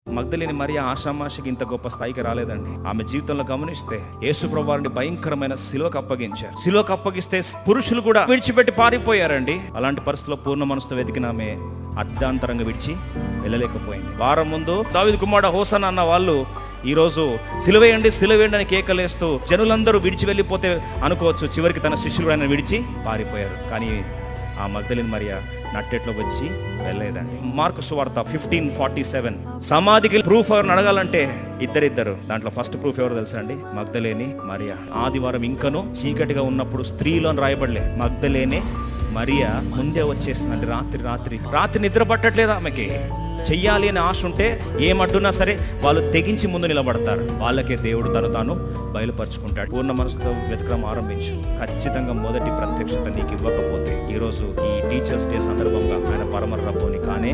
మగ్దలేని మరియ ఆషామాషికి ఇంత గొప్ప స్థాయికి రాలేదండి. ఆమె జీవితంలో గమనిస్తే యేసు ప్రభువారిని భయంకరమైన శిలువకు అప్పగించారు. శిలువకు అప్పగిస్తే పురుషులు కూడా విడిచిపెట్టి పారిపోయారండి. అలాంటి పరిస్థితుల్లో పూర్ణ మనసుతో వెతికిన ఆమె అర్ధాంతరంగా విడిచి వెళ్ళలేకపోయింది. వారం ముందు దావీదు కుమారుడు హోసన్న అన్న వాళ్ళు ఈరోజు సిలువేయండి సిలువేయండి అని కేకలేస్తూ జనులందరూ విడిచి వెళ్ళిపోతే అనుకోవచ్చు, చివరికి తన శిష్యులు ఆయన విడిచి పారిపోయారు. కానీ ఆ మగ్దలేని మరియ నట్టెట్లో వచ్చి వెళ్ళలేదండి. మార్కు సువార్త 15:47 సమాధికి ప్రూఫ్ ఎవరిని అడగాలంటే ఇద్దరు. దాంట్లో ఫస్ట్ ప్రూఫ్ ఎవరు తెలుసా అండి? మగ్దలేని మరియ. ఆదివారం ఇంకను చీకటిగా ఉన్నప్పుడు స్త్రీలో అని రాయబడలే, మగ్దలేని మరియ ముందే వచ్చేసిందండి. రాత్రి నిద్ర పట్టట్లేదు ఆమెకి. చెయ్యాలి అనే ఆశ ఉంటే ఏమడ్డున్నా సరే వాళ్ళు తెగించి ముందు నిలబడతారు. వాళ్ళకే దేవుడు తాను బయలుపరుచుకుంటాడు. పూర్ణ మనసుతో వెతకడం ఆరంభించు. ఖచ్చితంగా మొదటి ప్రత్యక్షత నీకు ఇవ్వకపోతే ఈరోజు ఈ టీచర్స్ డే సందర్భంగా ఆయన పరమ రబ్బోని కానే